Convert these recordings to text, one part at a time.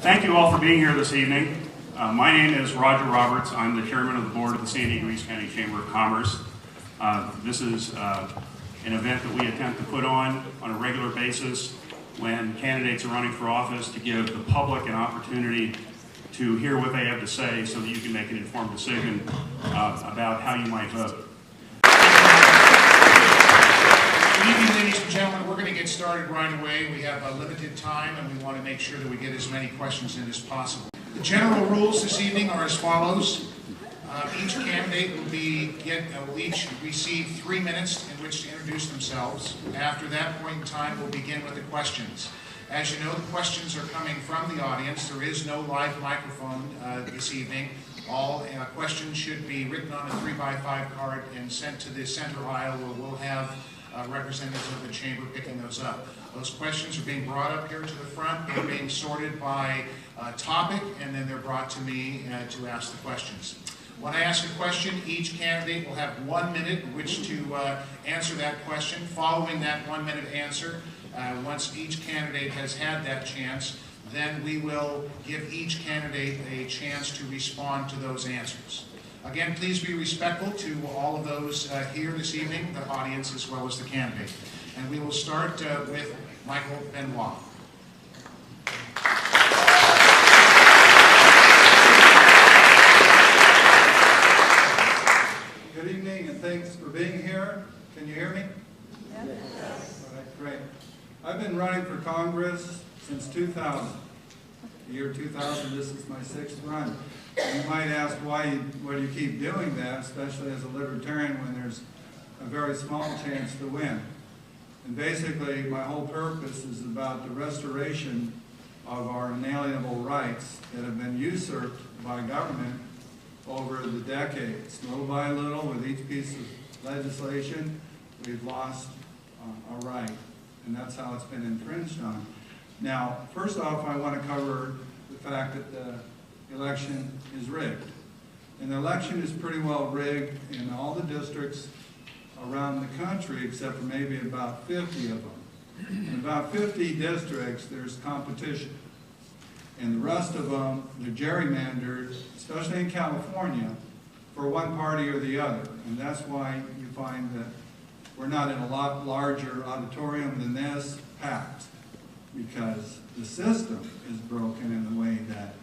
Thank you all for being here this evening. My name is Roger Roberts. I'm the chairman of the board of the Ste D County Chamber of Commerce. This is an event that we attempt to put on a regular basis when candidates are running for office to give the public an opportunity to hear what they have to say so that you can make an informed decision about how you might vote. Good evening, ladies and gentlemen. We're going to get started right away. We have a limited time and we want to make sure that we get as many questions in as possible. The general rules this evening are as follows. Each candidate will each receive 3 minutes in which to introduce themselves. After that point in time, we'll begin with the questions. As you know, the questions are coming from the audience. There is no live microphone this evening. All questions should be written on a 3x5 card and sent to the center aisle where we'll have representatives of the chamber picking those up. Those questions are being brought up here to the front. They're being sorted by topic, and then they're brought to me to ask the questions. When I ask a question, each candidate will have 1 minute in which to answer that question. Following that 1 minute answer, once each candidate has had that chance, then we will give each candidate a chance to respond to those answers. Again, please be respectful to all of those here this evening, the audience as well as the candidate. And we will start with Michael Benoit. Good evening and thanks for being here. Can you hear me? Yes. All right, great. I've been running for Congress since 2000. The year 2000, this is my 6th run. You might ask why do you keep doing that, especially as a libertarian when there's a very small chance to win. And basically, my whole purpose is about the restoration of our inalienable rights that have been usurped by government over the decades. Little by little, with each piece of legislation, we've lost our right, and that's how it's been infringed on. Now, first off, I want to cover the fact that the election is rigged. And the election is pretty well rigged in all the districts around the country, except for maybe about 50 of them. In about 50 districts, there's competition. And the rest of them, they're gerrymandered, especially in California, for one party or the other. And that's why you find that we're not in a lot larger auditorium than this, packed, because the system is broken in the way that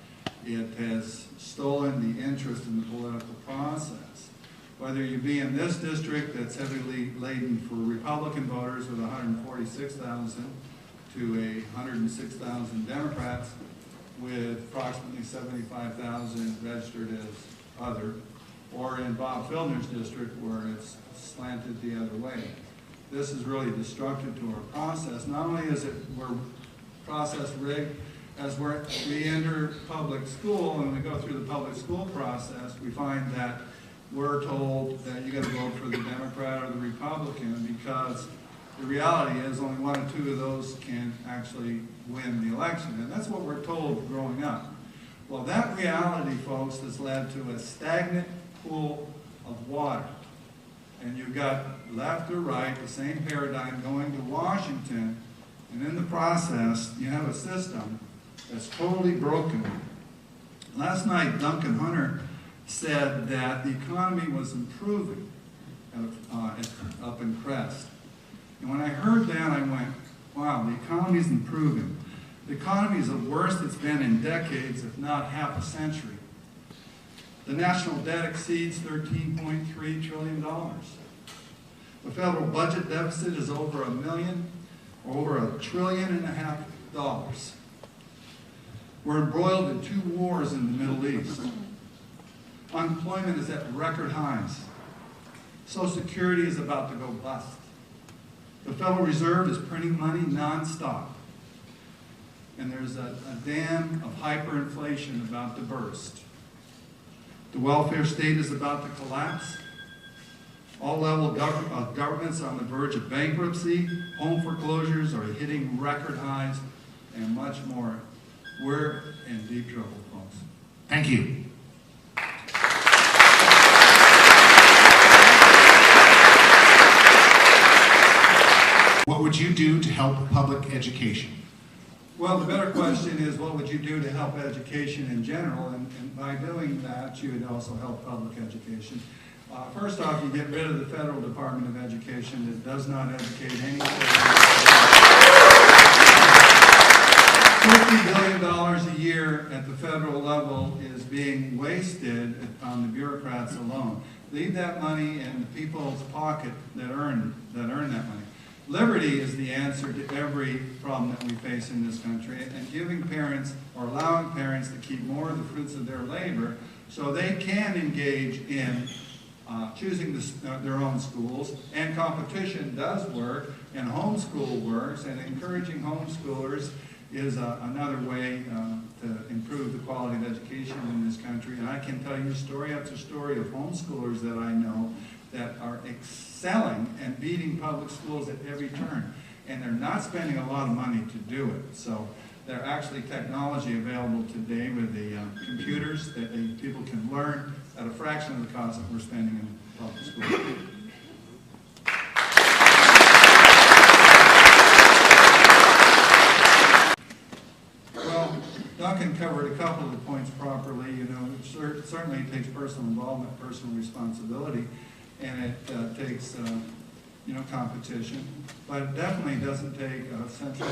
it has stolen the interest in the political process. Whether you be in this district that's heavily laden for Republican voters with 146,000 to 106,000 Democrats with approximately 75,000 registered as other, or in Bob Filner's district where it's slanted the other way. This is really destructive to our process. Not only is it we're process rigged, as we enter public school and we go through the public school process, we find that we're told that you got to vote for the Democrat or the Republican because the reality is only 1 or 2 of those can actually win the election. And that's what we're told growing up. Well, that reality, folks, has led to a stagnant pool of water. And you've got left or right, the same paradigm going to Washington, and in the process, you have a system that's totally broken. Last night, Duncan Hunter said that the economy was improving up in Crest. And when I heard that, I went, wow, the economy's improving. The economy is the worst it's been in decades, if not half a century. The national debt exceeds $13.3 trillion. The federal budget deficit is over $1.5 trillion. We're embroiled in 2 wars in the Middle East. Unemployment is at record highs. Social Security is about to go bust. The Federal Reserve is printing money nonstop. And there's a dam of hyperinflation about to burst. The welfare state is about to collapse. All level governments are on the verge of bankruptcy. Home foreclosures are hitting record highs, and much more. We're in deep trouble, folks. Thank you. What would you do to help public education? Well, the better question is, what would you do to help education in general? And by doing that, you would also help public education. First off, you get rid of the Federal Department of Education that does not educate any $50 billion a year at the federal level is being wasted on the bureaucrats alone. Leave that money in the people's pocket that earn that money. Liberty is the answer to every problem that we face in this country, and giving parents or allowing parents to keep more of the fruits of their labor so they can engage in choosing their own schools. And competition does work, and homeschool works, and encouraging homeschoolers is another way to improve the quality of education in this country. And I can tell you story after story of homeschoolers that I know that are excelling and beating public schools at every turn. And they're not spending a lot of money to do it. So there's actually technology available today with the computers that people can learn at a fraction of the cost that we're spending in public schools. Well, Duncan covered a couple of the points properly. You know, it certainly takes personal involvement, personal responsibility, and it takes competition, but it definitely doesn't take a central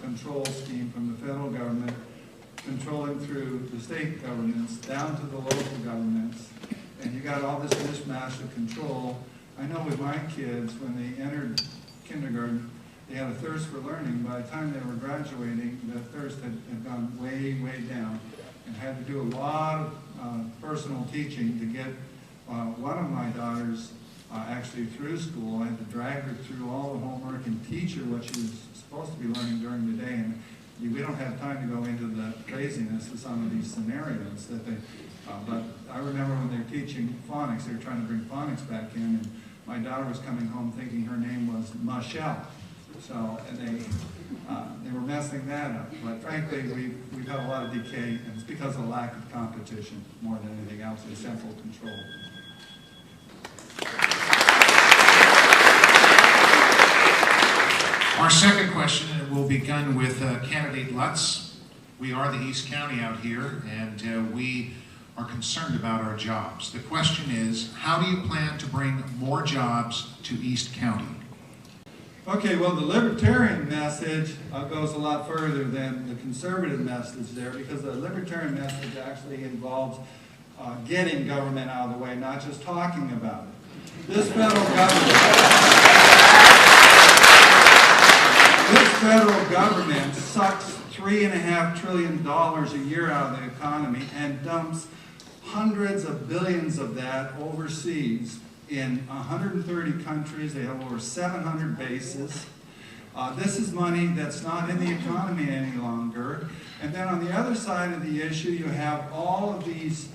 control scheme from the federal government controlling through the state governments down to the local governments, and you got all this mishmash of control. I know with my kids, when they entered kindergarten, they had a thirst for learning. By the time they were graduating, the thirst had gone way, way down, and had to do a lot of personal teaching to get one of my daughters actually through school. I had to drag her through all the homework and teach her what she was supposed to be learning during the day. And we don't have time to go into the craziness of some of these scenarios that they. But I remember when they were teaching phonics, they were trying to bring phonics back in, and my daughter was coming home thinking her name was Michelle. So, and they were messing that up. But frankly, we've had a lot of decay, and it's because of lack of competition more than anything else, and central control. Our second question will begin with candidate Lutz. We are the East County out here, and we are concerned about our jobs. The question is, how do you plan to bring more jobs to East County? Okay, well, the libertarian message goes a lot further than the conservative message there, because the libertarian message actually involves getting government out of the way, not just talking about it. This federal government sucks $3.5 trillion a year out of the economy and dumps hundreds of billions of that overseas in 130 countries. They have over 700 bases. This is money that's not in the economy any longer. And then on the other side of the issue, you have all of these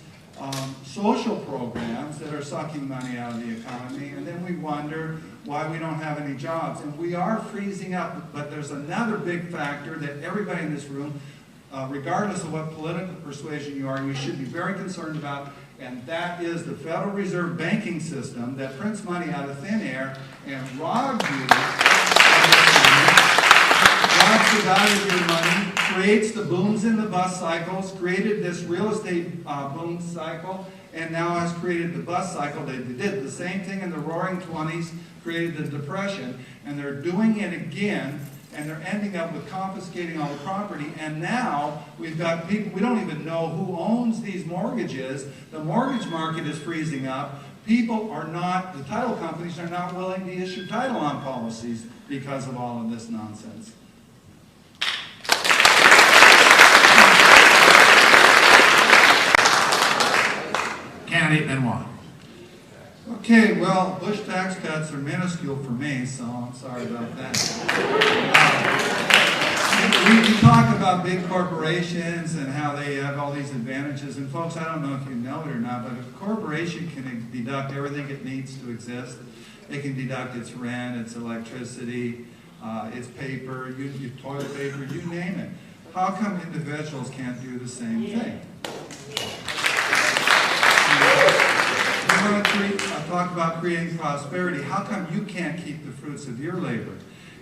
social programs that are sucking money out of the economy, and then we wonder why we don't have any jobs. And we are freezing up, but there's another big factor that everybody in this room, regardless of what political persuasion you are, you should be very concerned about, and that is the Federal Reserve banking system that prints money out of thin air and robs you, robs the value of your money, creates the booms in the bust cycles, created this real estate boom cycle, and now has created the bust cycle. They did the same thing in the Roaring 20s, created the Depression, and they're doing it again, and they're ending up with confiscating all the property. And now we've got people, we don't even know who owns these mortgages. The mortgage market is freezing up. People are not, the title companies are not willing to issue title on policies because of all of this nonsense. Candidate Benoit. Okay, well, Bush tax cuts are minuscule for me, so I'm sorry about that. We talk about big corporations and how they have all these advantages, and folks, I don't know if you know it or not, but a corporation can deduct everything it needs to exist. It can deduct its rent, its electricity, its paper, your toilet paper, you name it. How come individuals can't do the same thing? Talk about creating prosperity. How come you can't keep the fruits of your labor?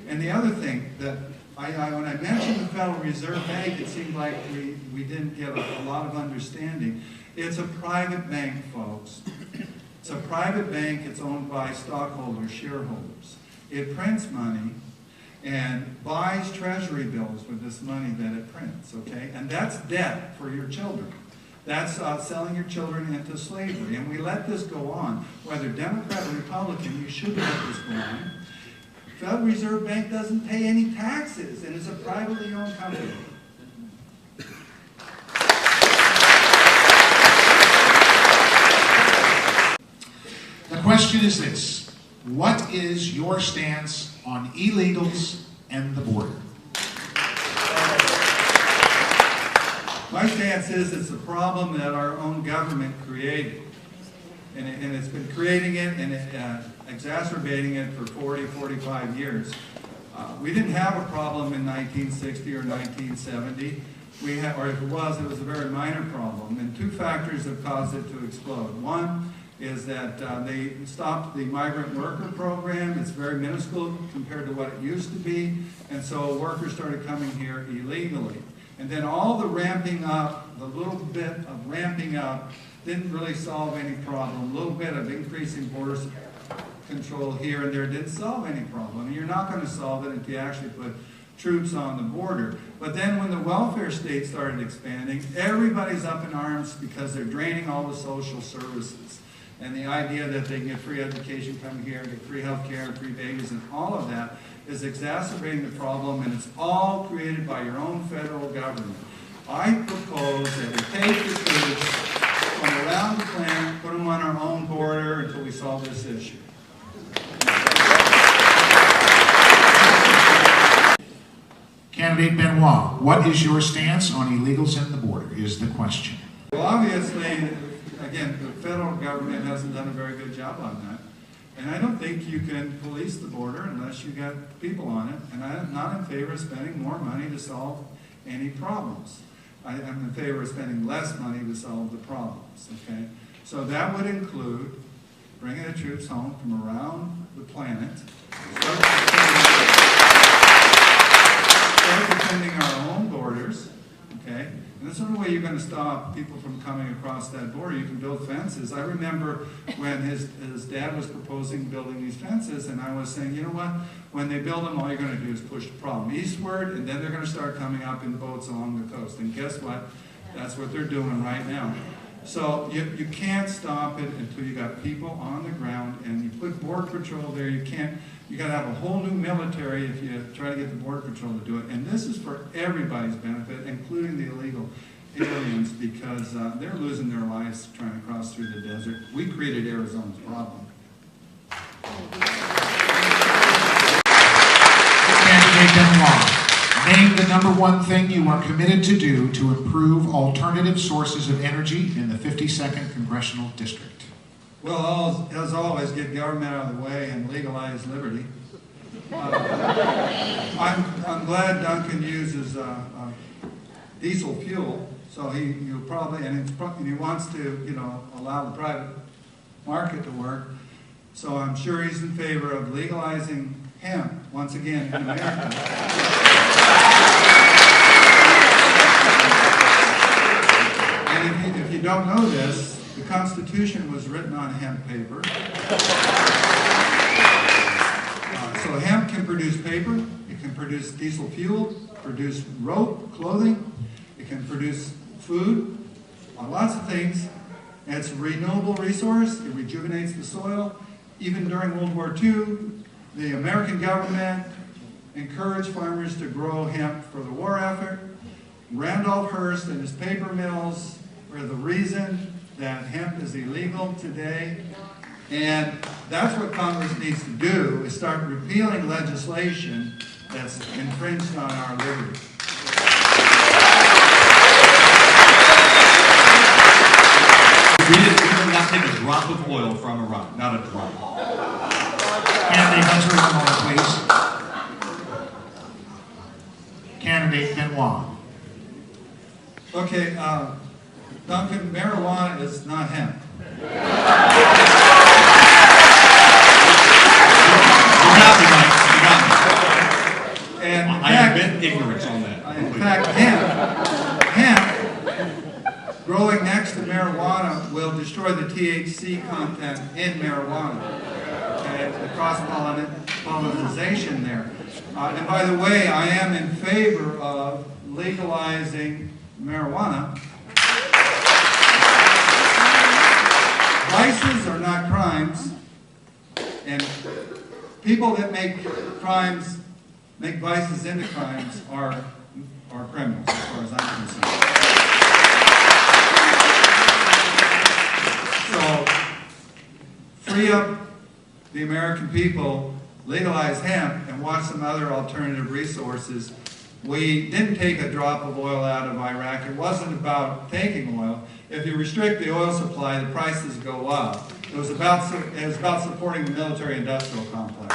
And the other thing that when I mentioned the Federal Reserve Bank, it seemed like we didn't get a lot of understanding. It's a private bank, folks. It's a private bank. It's owned by stockholders, shareholders. It prints money and buys treasury bills with this money that it prints, okay? And that's debt for your children. That's selling your children into slavery. And we let this go on. Whether Democrat or Republican, you should let this go on. Federal Reserve Bank doesn't pay any taxes and is a privately owned company. The question is this: what is your stance on illegals and the border? My stance is it's a problem that our own government created. And it's been creating it and exacerbating it for 40, 45 years. We didn't have a problem in 1960 or 1970. Or if it was a very minor problem. And two factors have caused it to explode. One is that they stopped the migrant worker program. It's very minuscule compared to what it used to be. And so workers started coming here illegally. And then all the ramping up, the little bit of ramping up, didn't really solve any problem. A little bit of increasing border control here and there didn't solve any problem. And you're not going to solve it if you actually put troops on the border. But then when the welfare state started expanding, everybody's up in arms because they're draining all the social services. And the idea that they can get free education coming here, get free health care, free babies, and all of that is exacerbating the problem, and it's all created by your own federal government. I propose that we take the troops from around the planet, put them on our own border until we solve this issue. Candidate Benoit, what is your stance on illegals and the border, is the question. Well, obviously, again, the federal government hasn't done a very good job on that. And I don't think you can police the border unless you got people on it. And I'm not in favor of spending more money to solve any problems. I'm in favor of spending less money to solve the problems, okay? So that would include bringing the troops home from around the planet, start defending our own borders, okay? And that's the only way you're going to stop people from coming across that border. You can build fences. I remember when his dad was proposing building these fences, and I was saying, you know what? When they build them, all you're going to do is push the problem eastward, and then they're going to start coming up in boats along the coast. And guess what? That's what they're doing right now. So you can't stop it until you got people on the ground, and you put Border Patrol there. You got to have a whole new military if you try to get the Border Patrol to do it. And this is for everybody's benefit, including the illegal aliens, because they're losing their lives trying to cross through the desert. We created Arizona's problem. Candidate Benoit, name the number one thing you are committed to do to improve alternative sources of energy in the 52nd Congressional District. Well, as always, get government out of the way and legalize liberty. I'm glad Duncan uses diesel fuel, so he'll probably, and he wants to, allow the private market to work. So I'm sure he's in favor of legalizing hemp once again in America. And if you don't know this, the Constitution was written on hemp paper. So hemp can produce paper, it can produce diesel fuel, produce rope, clothing, it can produce food, lots of things. And it's a renewable resource, it rejuvenates the soil. Even during World War II, the American government encouraged farmers to grow hemp for the war effort. Randolph Hearst and his paper mills were the reason that hemp is illegal today. And that's what Congress needs to do, is start repealing legislation that's infringed on our liberty. We will not take a drop of oil from Iran, not a drop. Candidate Hunter, please. Candidate Benoit. Okay, Duncan, marijuana is not hemp. You got me, Mike. You got me. And in I fact, admit ignorance on that. In fact, hemp growing next to marijuana will destroy the THC content in marijuana. Okay, the cross-pollination there. And by the way, I am in favor of legalizing marijuana. Vices are not crimes, and people that make crimes, make vices into crimes are criminals, as far as I'm concerned. So, free up the American people, legalize hemp, and watch some other alternative resources. We didn't take a drop of oil out of Iraq. It wasn't about taking oil. If you restrict the oil supply, the prices go up. It was about supporting the military-industrial complex.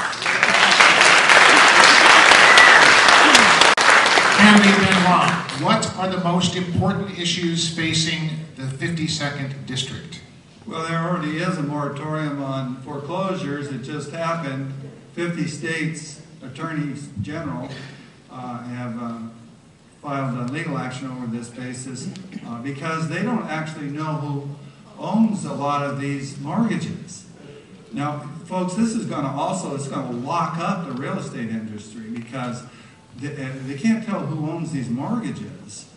Candidate Benoit, what are the most important issues facing the 52nd District? Well, there already is a moratorium on foreclosures. It just happened. 50 states attorneys general have filed legal action over this basis because they don't actually know who owns a lot of these mortgages. Now, folks, this is going to it's going to lock up the real estate industry because they can't tell who owns these mortgages.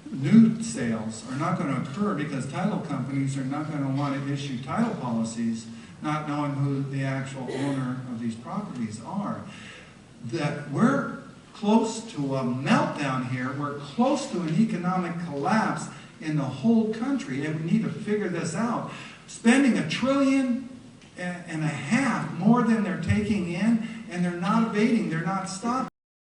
New sales are not going to occur because title companies are not going to want to issue title policies not knowing who the actual owner of these properties are. That we're close to a meltdown here. We're close to an economic collapse in the whole country, and we need to figure this out. Spending $1.5 trillion more than they're taking in, and they're not abating, they're not stopping.